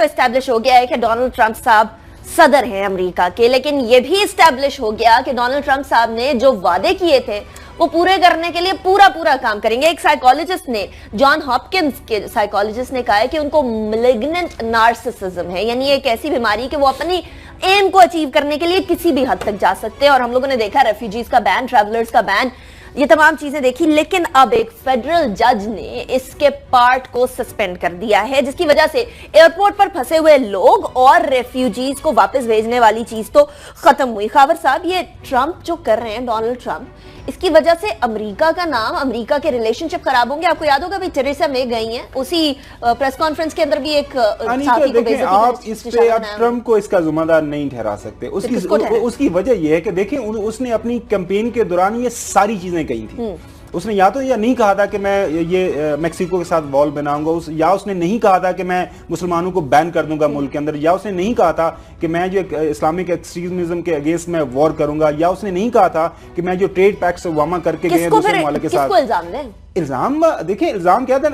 Establish हो गया है कि डोनाल्ड ट्रंप साहब सदर हैं अमेरिका के, लेकिन यह भी एस्टैब्लिश हो गया कि डोनाल्ड ट्रंप साहब ने जो वादे किए थे वो पूरे करने के लिए पूरा काम करेंगे। एक साइकोलॉजिस्ट ने, जॉन हॉपकिंस के साइकोलॉजिस्ट ने कहा है कि उनको मैलिग्नेंट नार्सिसिज्म है, यानी एक ऐसी बीमारी कि वो अपनी एम को अचीव करने के लिए किसी भी हद तक जा सकते हैं। और हम लोगों ने देखा रेफ्यूजीज का बैन, ट्रैवलर्स का बैन, ये तमाम चीजें देखी, लेकिन अब एक फेडरल जज ने इसके पार्ट को सस्पेंड कर दिया है, जिसकी वजह से एयरपोर्ट पर फंसे हुए लोग और रेफ्यूजीज को वापस भेजने वाली चीज तो खत्म हुई। खावर साहब, ये ट्रंप जो कर रहे हैं, डोनाल्ड ट्रंप, इसकी वजह से अमेरिका का नाम, अमेरिका के रिलेशनशिप खराब होंगे। आपको याद होगा भाई टेरेसा मे गई हैं, उसी प्रेस कॉन्फ्रेंस के अंदर भी एक साथी को बेइज्जती आप इस पे आप ट्रंप को इसका जिम्मेदार नहीं ठहरा सकते। उसकी वजह यह है कि देखिए उसने अपनी कैंपेन के दौरान ये सारी चीजें कही थी। उसने या तो यह नहीं कहा था कि मैं ये मेक्सिको के साथ वॉल बनाऊंगा, या उसने नहीं कहा था कि मैं मुसलमानों को बैन कर दूंगा मुल्क के अंदर, या उसने नहीं कहा था कि मैं जो इस्लामिक एक्सट्रीमिज्म के अगेंस्ट में वॉर करूंगा, या उसने नहीं कहा था कि मैं जो ट्रेड पैक्ट ओबामा करके गए दूसरे मुल्क के साथ। किसको इल्जाम दें? इल्जाम देखिए, इल्जाम क्या था,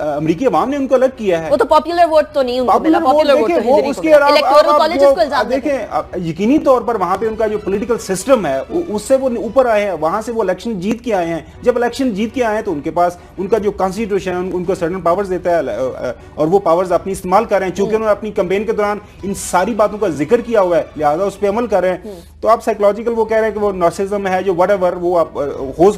अमेरिकी अवाम ने उनको अलग किया है। वो तो पॉपुलर वोट तो नहीं उनको मिला, पॉपुलर वोट वो उसके अलावा देखें यकीनी तौर पर वहां पे उनका जो पॉलिटिकल सिस्टम है उससे वो ऊपर आए हैं, वहां से वो इलेक्शन जीत के आए हैं। जब इलेक्शन जीत के आए हैं तो उनके पास उनका जो कॉन्स्टिट्यूशन उनको सर्टेन पावर्स देता है और वो पावर्स अपनी इस्तेमाल कर रहे हैं। चूंकि उन्होंने अपनी कैंपेन के दौरान इन सारी बातों का जिक्र किया हुआ है, लिहाजा उस पर अमल कर रहे हैं। तो आप साइकोलॉजिकल वो कह रहे हैं कि वो नार्सिसिज्म है जो व्हाटएवर वो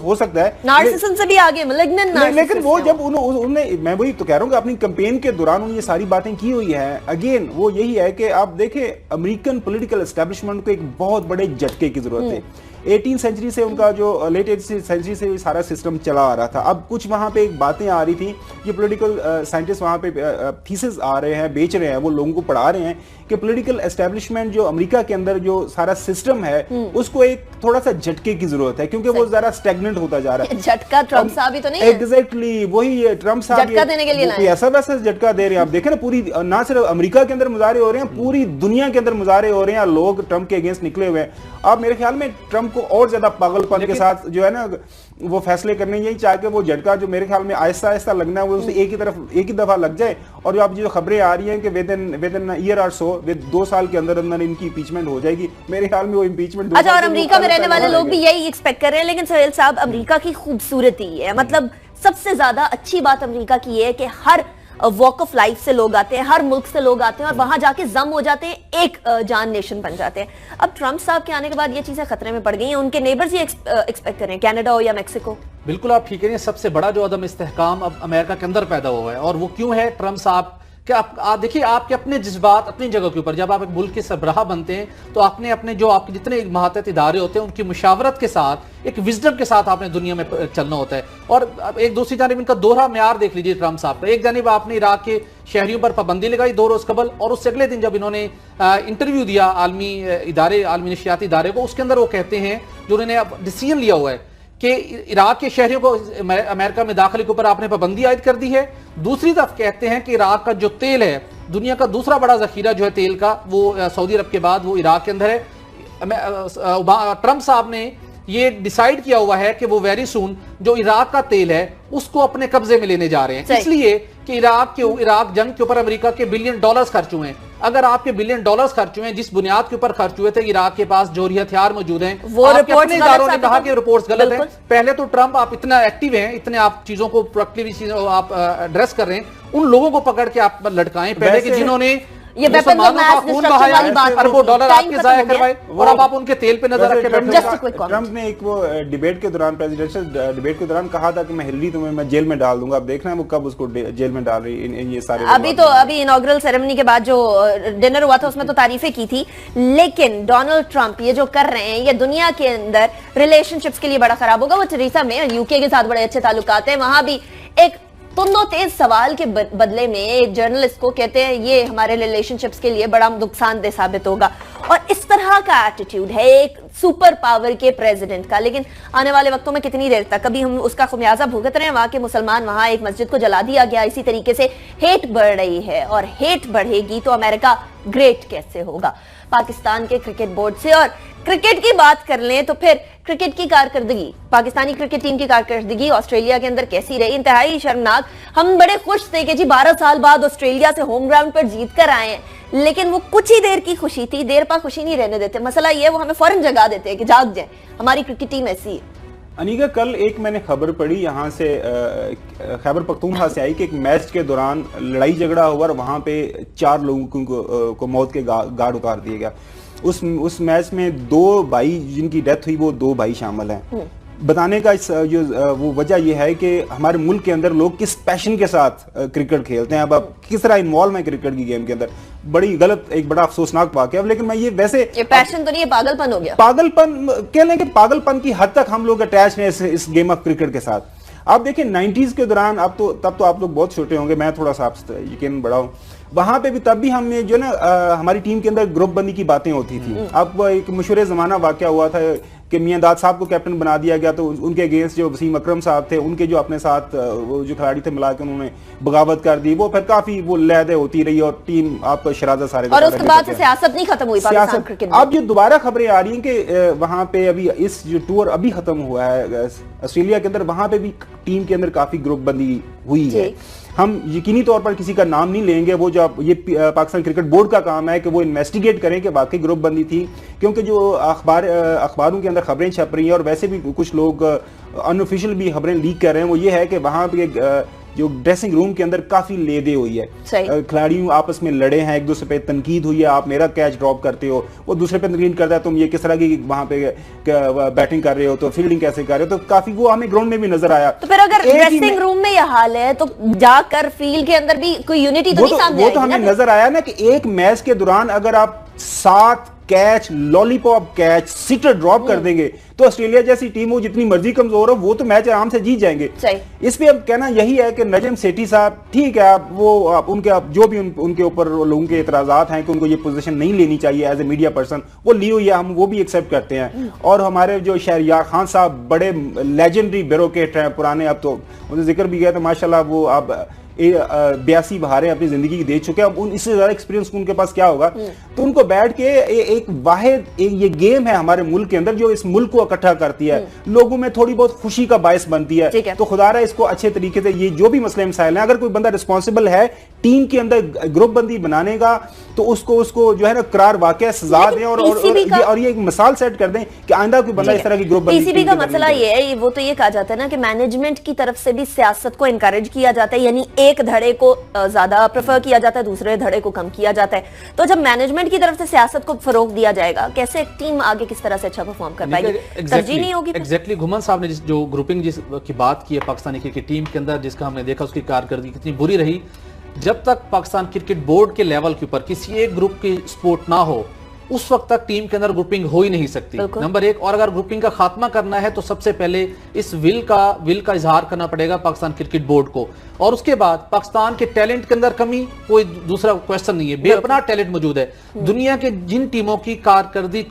हो सकता है, नार्सिसिज्म से भी आगे मैलिग्नेंट नार्सिसिज्म। लेकिन वो जब उन्होंने मैं वही तो कह रहा हूं कि अपनी कैंपेन के दौरान उन्होंने ये सारी बातें की हुई है। अगेन वो यही है कि आप देखें अमेरिकन पॉलिटिकल एस्टेब्लिशमेंट को एक बहुत बड़े झटके की जरूरत है। 18th सेंचुरी से उनका जो लेट 18th सेंचुरी से सारा सिस्टम चला आ रहा था। अब कुछ वहां पे एक बातें आ रही थी, ये पॉलिटिकल साइंटिस्ट वहां पे थीसिस आ रहे हैं, बेच रहे हैं, वो लोगों को पढ़ा रहे हैं कि पॉलिटिकल एस्टेब्लिशमेंट जो अमेरिका के अंदर जो सारा सिस्टम है उसको एक थोड़ा सा झटके की जरूरत है, क्योंकि वो जरा स्टैग्नेंट होता जा रहा है। झटका ट्रंप साहब ही तो नहीं है? एग्जैक्टली वही ट्रंप साहब झटका देने के लिए ऐसा वैसा झटका दे रहे हैं। आप देखें ना, पूरी ना सिर्फ अमेरिका के अंदर मुजाहरे हो रहे हैं, पूरी दुनिया के अंदर मुजाहरे हो रहे हैं, लोग ट्रंप के अगेंस्ट निकले हुए हैं। आप मेरे ख्याल में ट्रंप को और ज्यादा पागलपन के साथ जो है ना वो फैसले करने यही चाह के वो झटका जो मेरे ख्याल में आहिस्ता आहिस्ता लगना है वो उसे एक ही दफा लग जाए। और आप जो खबरें आ रही हैं कि विद इन ईयर और सो, विद 2 साल के अंदर अंदर इनकी इंपीचमेंट हो जाएगी, मेरे ख्याल में वो इंपीचमेंट। अच्छा, और अमेरिका में रहने वाले लोग भी यही एक्सपेक्ट कर रहे हैं। लेकिन सोहेल साहब, अमेरिका की खूबसूरती है, मतलब सबसे ज्यादा अच्छी बात अमेरिका की है कि हर वॉक ऑफ लाइफ से लोग आते हैं, हर मुल्क से लोग आते हैं और वहां जाके जम हो जाते हैं, एक जान नेशन बन जाते हैं। अब ट्रंप साहब के आने के बाद ये चीजें खतरे में पड़ गई हैं। उनके नेबर्स ये एक्सपेक्ट कर रहे हैं, कनाडा हो या मैक्सिको। बिल्कुल आप ठीक है, सबसे बड़ा जो अदम इस्तेहकाम अब अमेरिका के अंदर पैदा हुआ है, और वो क्यों है? ट्रंप साहब कि आप देखिए, आपके अपने जज्बात अपनी जगह के ऊपर, जब आप एक मुल्क के सरबराह बनते हैं तो आपने अपने जो आपके जितने मातहत इदारे होते हैं उनकी मुशावरत के साथ, एक विजडम के साथ आपने दुनिया में चलना होता है। और एक दूसरी जानिब इनका दोहरा म्यार देख लीजिए ट्रंप साहब का। एक जानिब आपने इराक के शहरियों पर पाबंदी लगाई 2 रोज कबल, और उससे अगले दिन जब इन्होंने इंटरव्यू दिया आलमी नशियाती इदारे को, उसके अंदर वो कहते हैं जो उन्होंने अब डिसीजन लिया हुआ है कि इराक के शहरियों को अमेरिका में दाखिले के ऊपर आपने पाबंदी आयद कर दी है। दूसरी तरफ कहते हैं कि इराक का जो तेल है, दुनिया का दूसरा बड़ा जखीरा जो है तेल का, वो सऊदी अरब के बाद वो इराक के अंदर है। ट्रंप साहब ने ये डिसाइड किया हुआ है कि वो वेरी सून जो इराक का तेल है उसको अपने कब्जे में लेने जा रहे हैं, इसलिए कि इराक जंग के ऊपर अमेरिका के $1 बिलियन खर्च हुए हैं। अगर आपके $1 बिलियन खर्च हुए हैं, जिस बुनियाद के ऊपर खर्च हुए थे, इराक के पास जोहरी हथियार मौजूद हैं, वो अपने इदारों ने कहा कि रिपोर्ट्स गलत हैं। पहले तो ट्रंप आप इतना एक्टिव हैं, इतने आप चीजों को प्रोएक्टिवली आप एड्रेस कर रहे हैं, उन लोगों को पकड़ के आप लटकाएं पहले कि जिन्होंने ये वेपन ऑफ मास डिस्ट्रक्शन वाली बात, अरबों डॉलर आपके जाया करवाए और अब आप उनके तेल पे नजर रखे बैठे। ट्रंप ने एक वो डिबेट के दौरान, प्रेसिडेंशियल डिबेट के दौरान कहा था कि मैं हिलरी तुम्हें मैं जेल में डाल दूंगा। अब देखना है वो कब उसको जेल में डाल रही ये सारे। अभी इनॉग्रल सेरेमनी के बाद जो डिनर हुआ था उसमें तो तारीफें की थी, लेकिन डोनाल्ड ट्रंप ये जो कर रहे हैं ये दुनिया के अंदर रिलेशनशिप्स के लिए बड़ा खराब होगा। वो टेरेसा मे यूके के साथ बड़े अच्छे ताल्लुकात हैं, वहां भी एक तुंदो तेज सवाल के बदले में एक जर्नलिस्ट को कहते हैं ये हमारे रिलेशनशिप्स के लिए बड़ा नुकसानदेह साबित होगा। और इस तरह का एटीट्यूड है एक सुपर पावर के प्रेसिडेंट का। लेकिन आने वाले वक्तों में कितनी देर तक कभी हम उसका खुमियाजा भुगत रहे हैं। वहां के मुसलमान, वहां एक मस्जिद को जला दिया गया, इसी तरीके से हेट बढ़ रही है और हेट बढ़ेगी तो अमेरिका ग्रेट कैसे होगा पाकिस्तान के क्रिकेट बोर्ड से। और क्रिकेट की बात कर लें तो फिर क्रिकेट की कारकर्दगी, पाकिस्तानी क्रिकेट टीम की कारकर्दगी ऑस्ट्रेलिया के अंदर कैसी रही? इंतहाई शर्मनाक। हम बड़े खुश थे कि जी 12 साल बाद ऑस्ट्रेलिया से होम ग्राउंड पर जीत कर आए हैं, लेकिन वो कुछ ही देर की खुशी थी, देर पा खुशी नहीं रहने देते। मसला ये वो हमें फौरन जगा देते हैं कि जाग जाए, हमारी क्रिकेट टीम ऐसी है। अनीका, कल एक मैंने खबर पढ़ी यहाँ से खैबर पख्तूनख्वा से आई कि एक मैच के दौरान लड़ाई झगड़ा हुआ और वहां पे 4 लोगों को मौत के घाट उतार दिया गया। उस मैच में 2 भाई जिनकी डेथ हुई, वो 2 भाई शामिल हैं। बताने का वो वजह यह है कि हमारे मुल्क के अंदर लोग किस पैशन के साथ क्रिकेट खेलते हैं। अब आप किस तरह इन्वॉल्व है क्रिकेट की गेम के अंदर, बड़ी गलत, एक बड़ा अफसोसनाक वाकया है। लेकिन मैं ये वैसे ये पैशन तो नहीं, ये पागलपन हो गया। पागलपन कह लें कि पागलपन की हद तक हम लोग अटैच हैं इस गेम ऑफ क्रिकेट के साथ। आप देखिए 90s के दौरान, तब तो आप लोग बहुत छोटे होंगे, मैं थोड़ा सा आपसे यकीन बड़ा हूं, वहां पे भी तब भी हमें जो ना हमारी टीम के अंदर ग्रुप बंदी की बातें होती थी। अब एक मशहूर जमाना वाकया हुआ था कि मियां दाद साहब को कैप्टन बना दिया गया, तो उनके अगेंस्ट जो वसीम अकरम साहब थे, उनके जो अपने साथ वो जो खिलाड़ी थे मिला के उन्होंने बगावत कर दी। वो फिर काफी वो लहदे होती रही और टीम आप शराजा सारे और उसके बाद से सियासत नहीं खत्म हुई पाकिस्तान क्रिकेट में। अब जो दोबारा खबरें आ रही हैं कि वहां पे अभी इस जो टूर अभी खत्म हुआ है ऑस्ट्रेलिया के अंदर, वहां पे भी टीम के अंदर काफी ग्रुप बंदी हुई है। हम यकीनी तौर पर किसी का नाम नहीं लेंगे, वो जो ये पाकिस्तान क्रिकेट बोर्ड का काम है कि वो इन्वेस्टिगेट करें कि वाकई ग्रुप बंदी थी। क्योंकि जो अखबारों के अंदर खबरें छप रही हैं और वैसे भी कुछ लोग अनऑफिशियल भी खबरें लीक कर रहे हैं, वो ये है कि वहां पे जो ड्रेसिंग रूम के अंदर काफी लेदे हुई है, खिलाड़ियों आपस में लड़े हैं, एक दूसरे पे तनकीद हुई है, आप मेरा कैच ड्रॉप करते हो, वो दूसरे पे तनकीद करता है, तुम ये किस तरह की वहां पे बैटिंग कर रहे हो, तो फील्डिंग कैसे कर रहे हो, तो काफी वो हमें ग्राउंड में भी नजर आया। तो फिर अगर ड्रेसिंग रूम में यह हाल है तो जाकर फील्ड के अंदर भी कोई यूनिटी तो नहीं सामने आएगी? वो तो हमें नजर आया ना कि एक मैच के दौरान अगर आप 7 catch, lollipop catch, sitter drop कर देंगे तो ऑस्ट्रेलिया जैसी टीम हो जितनी मर्जी कमजोर हो, वो तो मैच आराम से जीत जाएंगे। इस पे अब कहना यही है कि नजम सेठी साहब, ठीक है, आप उनके जो भी उनके ऊपर लोगों के एतराजात हैं कि उनको ये पोजीशन नहीं लेनी चाहिए एज ए मीडिया पर्सन, वो ली हुई है, हम वो भी एक्सेप्ट करते हैं। और हमारे जो शहरियार खान साहब बड़े लेजेंडरी ब्यूरोक्रेट हैं पुराने, अब तो उनसे जिक्र भी गया था माशाल्लाह, वो अब 82 बहारें अपनी जिंदगी की दे चुके हैं। अब इससे ज्यादा एक्सपीरियंस उनके पास क्या होगा? तो उनको बैठ के एक वाहिद ये गेम है हमारे मुल्क के अंदर जो इस मुल्क को इकट्ठा करती है, लोगों में थोड़ी बहुत खुशी का बायस बनती है। तो खुदारा इसको अच्छे तरीके से, ये जो भी मसले मसाइल हैं, अगर कोई बंदा रिस्पॉन्सिबल है टीम के अंदर ग्रुप बंदी बनाने का, तो उसको जो है ना करार वाकई सजा दें और ये एक मिसाल सेट कर दें कि आइंदा कोई बंदा इस तरह की ग्रुप बंदी। पीसीबी का मसला ये है, वो तो ये कहा जाता है ना कि मैनेजमेंट की तरफ से भी सियासत को एनकरेज किया जाता है, यानी एक धड़े को ज्यादा प्रेफर किया जाता है, दूसरे धड़े को कम किया जाता है। तो जब मैनेजमेंट की तरफ से सियासत को फरोग दिया जाएगा, कैसे टीम आगे किस तरह से अच्छा परफॉर्म कर पाएगी? तरजीह नहीं होगी। एग्जैक्टली घुमन साहब ने जो ग्रुपिंग की बात की है पाकिस्तानी क्रिकेट टीम के अंदर, जिसका हमने देखा उसकी कारकर्दगी कितनी बुरी रही। जब तक पाकिस्तान क्रिकेट बोर्ड के लेवल के ऊपर किसी एक ग्रुप की सपोर्ट ना हो, उस वक्त तक टीम के अंदर ग्रुपिंग हो ही नहीं सकती, नंबर 1। और अगर ग्रुपिंग का खात्मा करना है तो सबसे पहले इस विल का इजहार करना पड़ेगा पाकिस्तान क्रिकेट बोर्ड को। और उसके बाद पाकिस्तान के टैलेंट के अंदर कमी कोई दूसरा क्वेश्चन नहीं है, बेपनाह टैलेंट मौजूद है। दुनिया के जिन टीमों की कारकर्दगी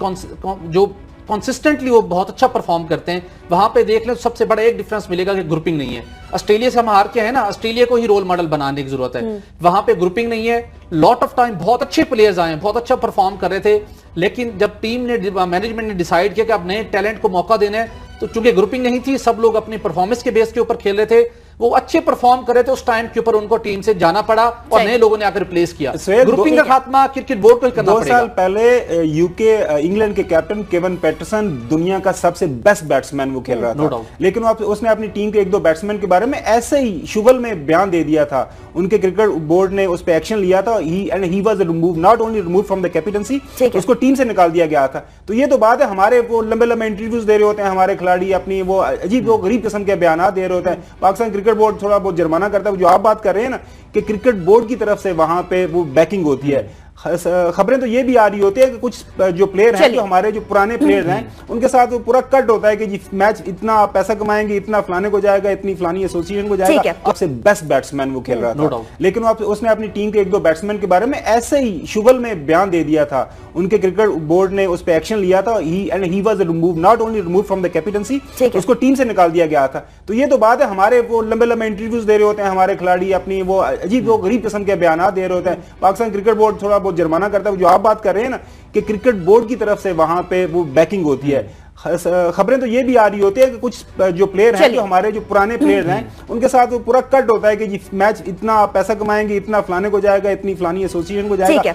जो कंसिस्टेंटली वो बहुत अच्छा परफॉर्म करते हैं, वहां पे देख लें तो सबसे बड़ा एक डिफरेंस मिलेगा कि ग्रुपिंग नहीं है। ऑस्ट्रेलिया से हम हार के हैं ना, ऑस्ट्रेलिया को ही रोल मॉडल बनाने की जरूरत है। वहां पे ग्रुपिंग नहीं है, लॉट ऑफ टाइम बहुत अच्छे प्लेयर्स आए, बहुत अच्छा परफॉर्म कर रहे थे, लेकिन जब टीम ने, मैनेजमेंट ने डिसाइड किया कि अब नए टैलेंट को मौका देना है, तो चूंकि ग्रुपिंग नहीं थी, सब लोग अपनी परफॉर्मेंस के बेस के ऊपर खेल रहे थे, वो अच्छे परफॉर्म करे थे, उस टाइम के ऊपर उनको टीम से जाना पड़ा और नए लोगों ने आकर रिप्लेस किया। ग्रुपिंग का खात्मा क्रिकेट बोर्ड को ही करना पड़ेगा। 2 साल पहले यूके इंग्लैंड के कैप्टन केविन पैटरसन दुनिया का सबसे बेस्ट बैट्समैन वो खेल रहा था, लेकिन उसने अपनी टीम के 1-2 बैट्समैन के बारे में ऐसे ही शुगल में बयान दे दिया था। उनके क्रिकेट बोर्ड ने उस पर एक्शन लिया था, he was remove, not only remove from the captaincy, उसको टीम से निकाल दिया गया था। तो ये तो बात है, हमारे वो लंबे इंटरव्यूज दे रहे होते हैं हमारे खिलाड़ी, अपनी वो अजीब वो गरीब किस्म के बयान दे रहे होते हैं। पाकिस्तान क्रिकेट बोर्ड थोड़ा बहुत जुर्माना करता है। जो आप बात कर रहे हैं ना कि क्रिकेट बोर्ड की तरफ से वहां पे वो बैकिंग होती है, खबरें तो ये भी आ रही होती है कि कुछ जो प्लेयर हैं, जो हमारे जो पुराने प्लेयर हैं, उनके साथ वो पूरा कट होता है कि जी मैच इतना पैसा कमाएंगे, इतना फलाने को जाएगा, इतनी फलानी एसोसिएशन को जाएगा। सबसे बेस्ट बैट्समैन वो खेल रहा था, लेकिन उसने अपनी टीम के 1-2 बैट्समैन के बारे में ऐसे ही शुगल में बयान दे दिया था। उनके क्रिकेट बोर्ड ने उस पर एक्शन लिया था, he was remove, not only remove from the captaincy, उसको टीम से निकाल दिया गया था। तो ये तो बात है, हमारे वो लंबे इंटरव्यूज दे रहे होते हैं हमारे खिलाड़ी, अपनी वो अजीब वो गरीब किस्म के बयान दे रहे होते हैं। पाकिस्तान क्रिकेट बोर्ड थोड़ा बहुत जुर्माना करता है, जो आप बात कर रहे हैं ना कि क्रिकेट बोर्ड की तरफ से वहां पे वो बैकिंग होती है। खबरें तो ये भी आ रही होती है कि कुछ जो प्लेयर हैं, जो हमारे जो पुराने प्लेयर हैं, उनके साथ वो पूरा कट होता है कि जी मैच इतना पैसा कमाएंगे, इतना फलाने को जाएगा, इतनी फलानी एसोसिएशन को जाएगा।